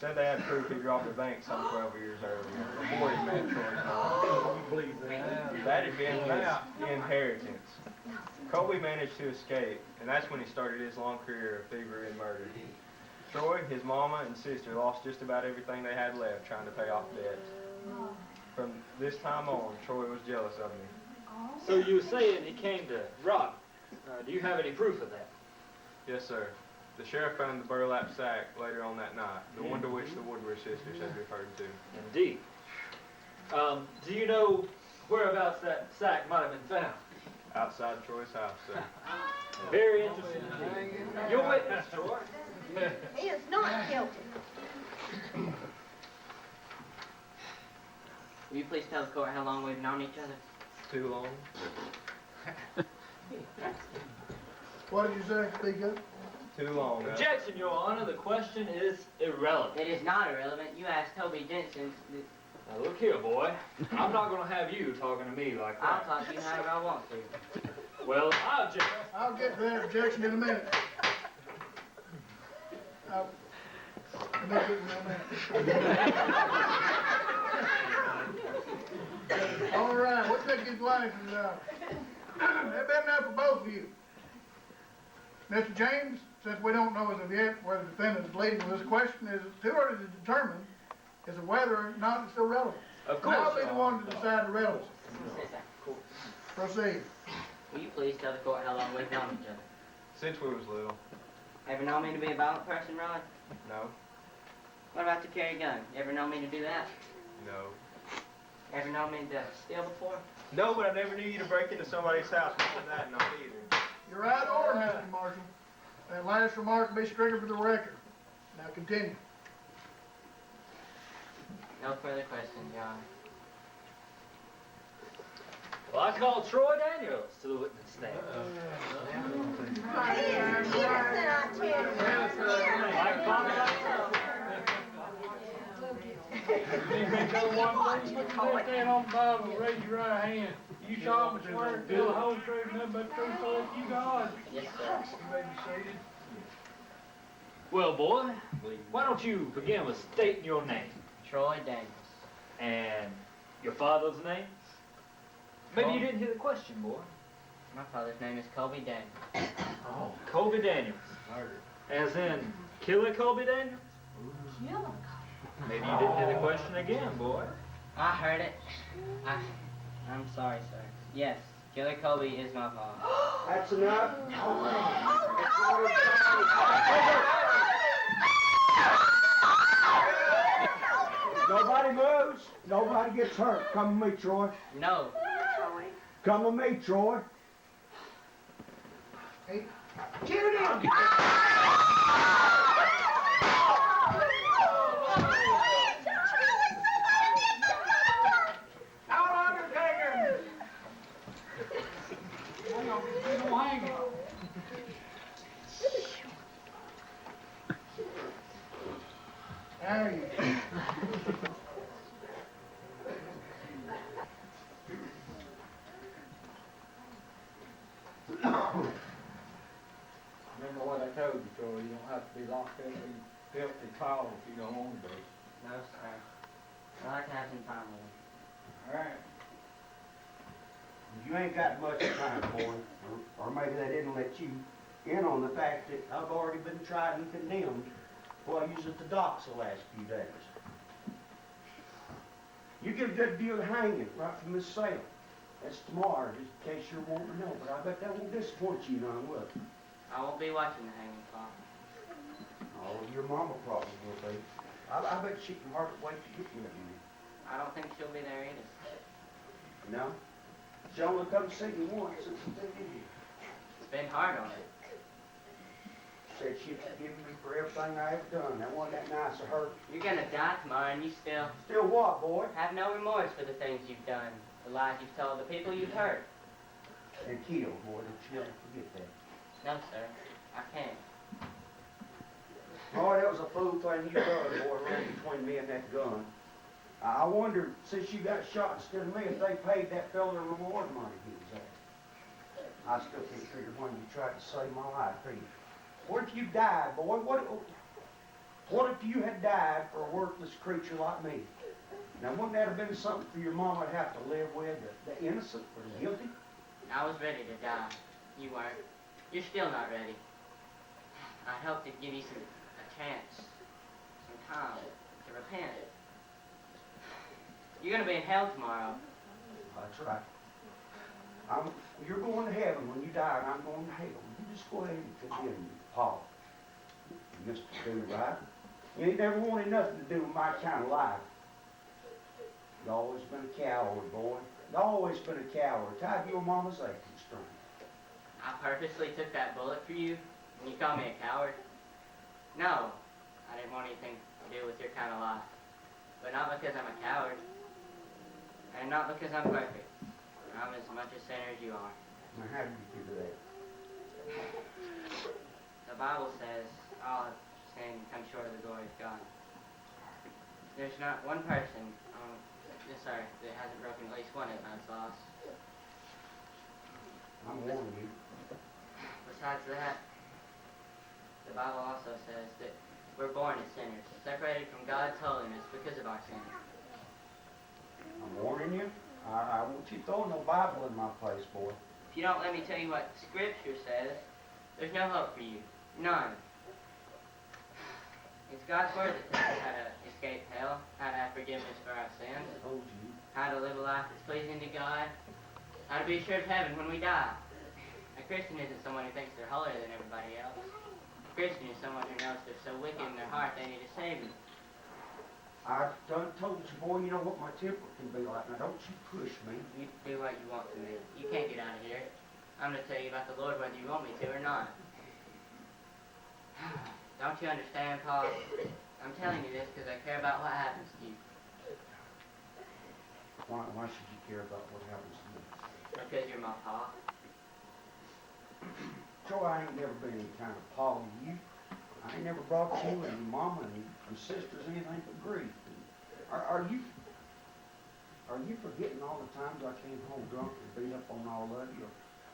Said they had proof he robbed a bank some 12 years earlier, before he met Troy's mom. That had been his inheritance. Colby managed to escape, and that's when he started his long career of thievery and murder. Troy, his mama, and sister lost just about everything they had left trying to pay off debts. From this time on, Troy was jealous of me. So you were saying he came to rob. Do you have any proof of that? Yes, sir. The sheriff found the burlap sack later on that night, the one to which the Woodward sisters had referred to. Indeed. Do you know whereabouts that sack might have been found? Outside Troy's house, sir. Very interesting indeed. Your witness, Troy. He is not guilty. Will you please tell the court how long we've known each other? Too long. What did you say? Speak up. Too long. Objection, Your Honor. The question is irrelevant. It is not irrelevant. You asked Toby Jensen. Now look here, boy. I'm not going to have you talking to me like I'll that. talk to you however I want to. Well, I object. I'll get to that objection in a minute. Let me get in that. All right, let's take these licenses out. They've been enough for both of you. Mr. James, since we don't know as of yet whether the defendant is leading with this question, is too early to determine is whether or not it's still relevant. Of course. I'll be the one to decide the relevancy. Proceed. Will you please tell the court how long we've known each other? Since we was little. Ever known me to be a violent person, Rod? No. What about to carry a gun? You ever known me to do that? No. Ever known me to steal before? No, but I never knew you to break into somebody's house before that, no either. You're right on, Mr. Marshall. That last remark will be stricken for the record. Now continue. No further questions, Your Honor. Well, I call Troy Daniels to the witness stand. He is innocent, I tell you. Like father, like son. Put your stand on the Bible, raise your right hand. You solemnly swear to tell the whole truth, nothing but the truth, so help you God. Yes, sir. You may be seated. Well, boy, why don't you begin with stating your name Troy Daniels. and your father's name? Maybe you didn't hear the question, boy. My father's name is Colby Daniels. Oh, Colby Daniels. As in Killer Colby Daniels? Maybe you didn't hear the question again, boy. I heard it. I'm sorry, sir. Yes, Killer Colby is my pa. That's enough? Nobody moves. Nobody gets hurt. Come with me, Troy. No. Come with me, Troy. Hey, Judy! Out, Undertaker! Hang on, you don't hang it. There you go. Remember what I told you, Troy, you don't have to be locked up in filthy towels if you don't want to be. No, sir. I like to have some time with him. All right. You ain't got much time, boy. Or maybe they didn't let you in on the fact that I've already been tried and condemned while I was at the docks the last few days. You get a good deal of hanging right from this sale. That's tomorrow, just in case you're wanting to know. But I bet that won't disappoint you none, will it? I won't be watching the hanging, Pa. Oh, your mama probably will be. I bet she can hardly wait to get with me. I don't think she'll be there either. No? She only come see me once since I've been in here. It's been hard on her. Said she'd forgive me for everything I ever done. That wasn't that nice of her. You're gonna die tomorrow and you still Still what, boy? have no remorse for the things you've done, the lies you've told, the people you've hurt. And killed, boy. Don't you ever forget that. No, sir. I can't. Boy, that was a fool thing you done, boy, right between me and that gun. I wonder, since you got shot instead of me, if they paid that fella the reward money he was at. I still can't figure when you tried to save my life, either. What if you died, boy? What if you had died for a worthless creature like me? Now, wouldn't that have been something for your mama to have to live with, the innocent or the guilty? I was ready to die. You weren't. You're still not ready. I hope to give you a chance, some time to repent. You're gonna be in hell tomorrow. That's right. You're going to heaven when you die, and I'm going to hell. You just go ahead and forgive me, Paul. Mr. Do Right. You ain't never wanted nothing to do with my kind of life. You've always been a coward, boy. You've always been a coward. Tied to your mama's apron string. I purposely took that bullet for you, and you call me a coward? No, I didn't want anything to do with your kind of life. But not because I'm a coward, and not because I'm perfect. I'm as much a sinner as you are. Now, how do you figure that? The Bible says all have sinned and come short of the glory of God. There's not one person on this earth that hasn't broken at least one of God's laws. I'm warning you. Besides that, the Bible also says that we're born as sinners, separated from God's holiness because of our sin. I'm warning you. I want you throwing no Bible in my face, boy. If you don't let me tell you what Scripture says, there's no hope for you. None. It's God's Word that tells us how to escape hell, how to have forgiveness for our sins, I told you. how to live a life that's pleasing to God, how to be assured of heaven when we die. A Christian isn't someone who thinks they're holier than everybody else. A Christian is someone who knows they're so wicked in their heart they need a Savior. I done told you, boy, you know what my temper can be like. Now, don't you push me. You do what you want to me. You can't get out of here. I'm going to tell you about the Lord whether you want me to or not. Don't you understand, Paul? I'm telling you this because I care about what happens to you. Why should you care about what happens to me? Because you're my Pa. Joe, I ain't never been any kind of Paul to you. I ain't never brought you and your mama and your sisters anything but grief. Are you forgetting all the times I came home drunk and beat up on all of you?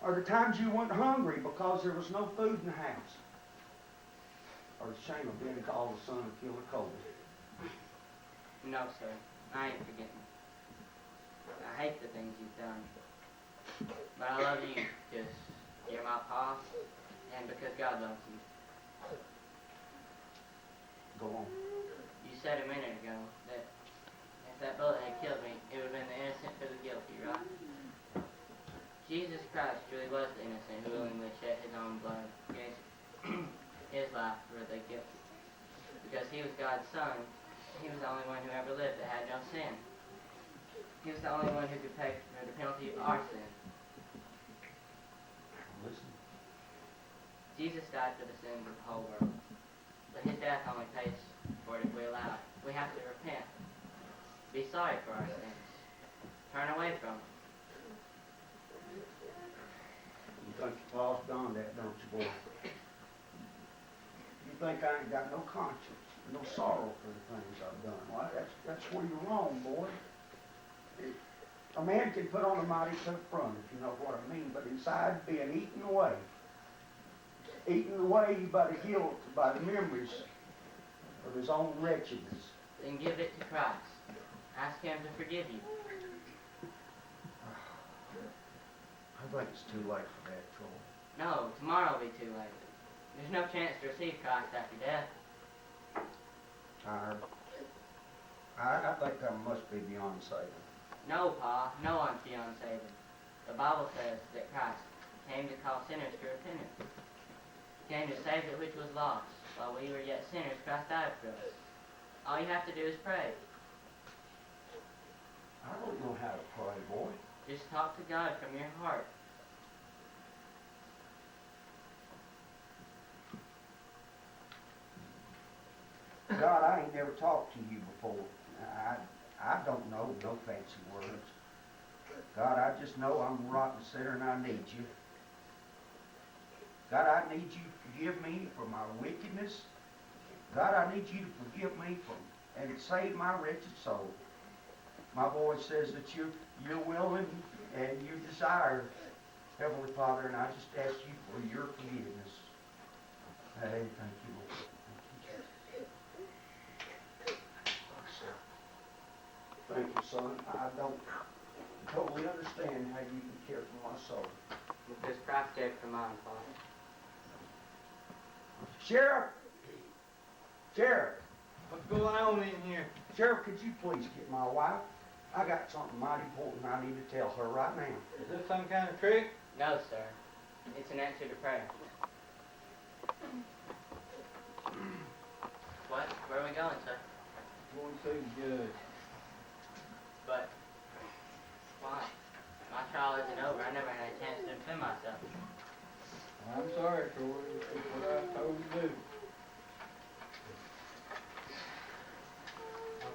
Or the times you went hungry because there was no food in the house? Or the shame of being called the son of Killer Colby? No, sir. I ain't forgetting. I hate the things you've done. But I love you because you're my Pa and because God loves you. Go on. You said a minute ago that if that bullet had killed me, it would have been the innocent for the guilty, right? Jesus Christ truly was the innocent who willingly shed his own blood against his life for the guilty. Because he was God's son, he was the only one who ever lived that had no sin. He was the only one who could pay for the penalty of our sin. Listen. Jesus died for the sins of the whole world. But his death only pays for it if we allow it. We have to repent. Be sorry for our sins. Turn away from them. You think your pa's done that, don't you, boy? You think I ain't got no conscience, no sorrow for the things I've done. Well, that's where you're wrong, boy. A man can put on a mighty tough front, if you know what I mean, but inside being eaten away by the guilt, by the memories of his own wretchedness. Then give it to Christ. Ask him to forgive you. I think it's too late for that, Troy. No, tomorrow will be too late. There's no chance to receive Christ after death. I think I must be beyond saving. No, Pa, no one's beyond saving. The Bible says that Christ came to call sinners to repentance. He came to save that which was lost. While we were yet sinners, Christ died for us. All you have to do is pray. I don't know how to pray, boy. Just talk to God from your heart. God, I ain't never talked to you before. I don't know no fancy words. God, I just know I'm a rotten sinner and I need you. God, I need you to forgive me for my wickedness. God, I need you to forgive me and save my wretched soul. My voice says that you're willing and you desire, Heavenly Father, and I just ask you for your forgiveness. Hey, thank you, Lord. Thank you, son. I don't totally understand how you can care for my soul. Because Christ cared for mine, Pa. Sheriff! Sheriff! What's going on in here? Sheriff, could you please get my wife? I got something mighty important I need to tell her right now. Is this some kind of trick? No, sir. It's an answer to prayer. What? Where are we going, sir? Going to see the judge. But why? My trial isn't over. I never had a chance to defend myself. I'm sorry, Troy. That's what I told you to do.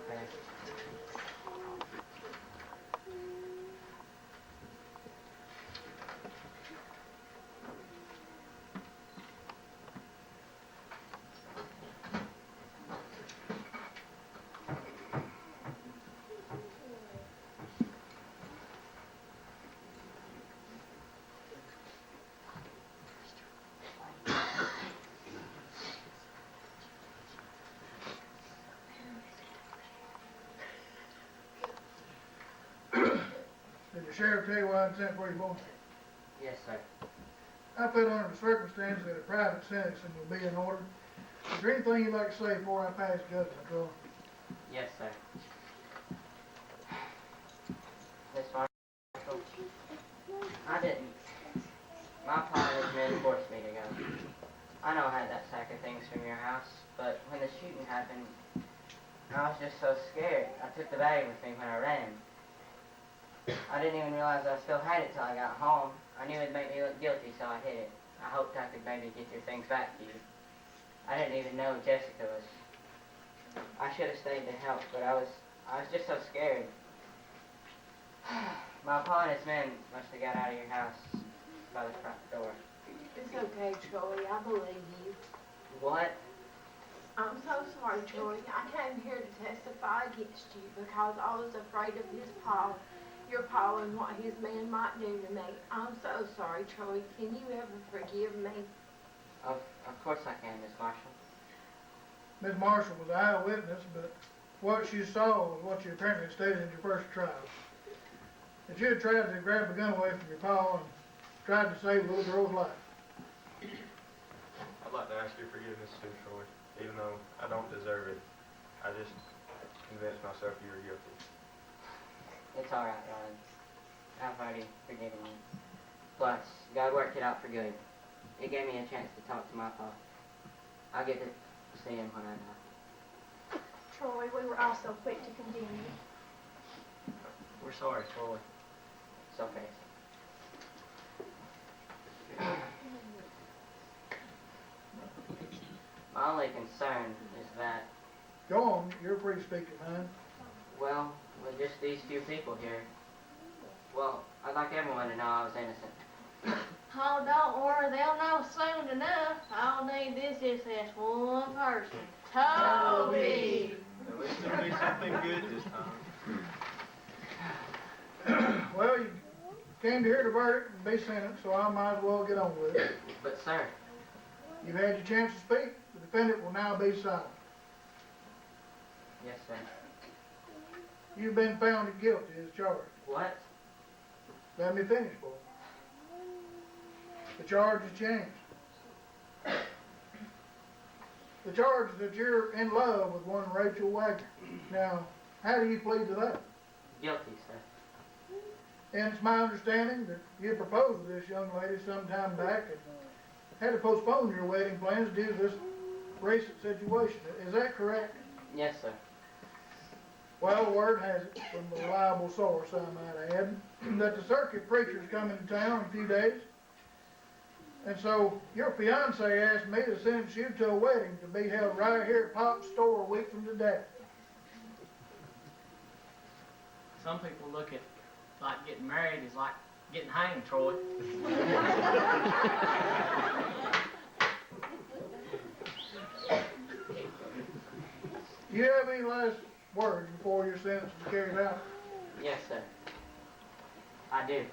Okay. Did the sheriff tell you why I sent for you, boy? Yes, sir. I feel under the circumstances that a private sentencing will be in order. Is there anything you'd like to say before I pass judgment, Troy? Yes, sir. Miss Marshall, I didn't. My policeman forced me to go. I know I had that sack of things from your house, but when the shooting happened, I was just so scared. I took the bag with me when I ran. I didn't even realize I still had it till I got home. I knew it'd make me look guilty, so I hid it. I hoped I could maybe get your things back to you. I didn't even know Jessica was... I should have stayed to help, but I was just so scared. My pa and his men must have got out of your house by the front door. It's okay, Troy. I believe you. What? I'm so sorry, Troy. I came here to testify against you because I was afraid of your pa and what his man might do to me. I'm so sorry, Troy. Can you ever forgive me? Of course I can, Miss Marshall. Miss Marshall was an eyewitness, but what she saw was what you apparently stated in your first trial. That you had tried to grab a gun away from your pa and tried to save a little girl's life. I'd like to ask your forgiveness too, Troy. Even though I don't deserve it, I just convinced myself you were guilty. It's all right, Ron. I've already forgiven you. Plus, God worked it out for good. It gave me a chance to talk to my pa. I'll get to see him when I die. Troy, we were all so quick to condemn you. We're sorry, Troy. It's okay. My only concern is that, Go on, you're a free speaker, man. well, with just these few people here, well, I'd like everyone to know I was innocent. Oh, don't worry, they'll know soon enough. All they need is just this one person. Toby! At least it'll be something good this time. Well, you came to hear the verdict and be sentenced, so I might as well get on with it. But, sir, You've had your chance to speak. The defendant will now be silent. yes, sir. You've been found guilty as charged. What? Let me finish, boy. The charge has changed. The charge is that you're in love with one Rachel Wagner. Now, how do you plead to that? Guilty, sir. And it's my understanding that you proposed to this young lady some time back and had to postpone your wedding plans due to this recent situation. Is that correct? Yes, sir. Well, word has it, from a reliable source, I might add, that the circuit preacher's coming to town in a few days. And so your fiance asked me to send you to a wedding to be held right here at Pop's store a week from today. Some people look at like getting married as like getting hanged, Troy. Do you have any last words before your sentence is carried out? Yes, sir. I do.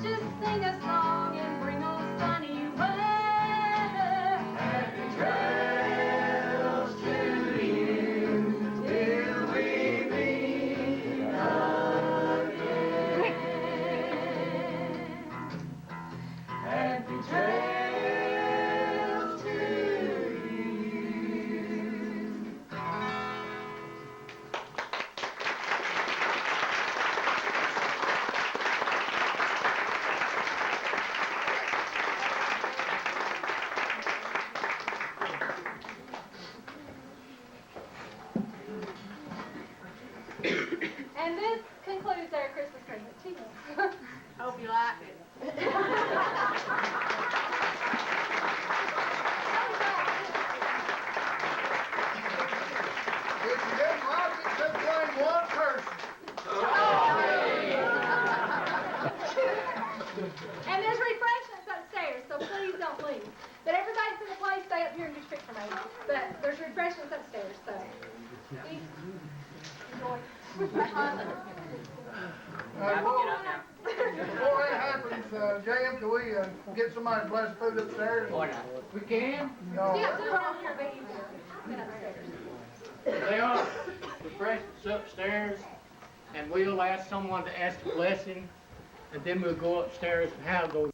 Just sing a song and bring on sunny weather. Happy trails to you till we meet again. Happy trails to you. And this concludes our Christmas present to you. Hope you like it. If you didn't like it, just blame one person. And there's refreshments upstairs, so please don't leave. But everybody that's in the place, stay up here and get your picture made. But there's refreshments upstairs, so eat, enjoy. Before that happens, JM, can we get somebody to bless the food upstairs? Or not. We can? No. Yeah, do it down here, but easier. Get upstairs. They are refreshments upstairs, and we'll ask someone to ask a blessing, and then we'll go upstairs and have those.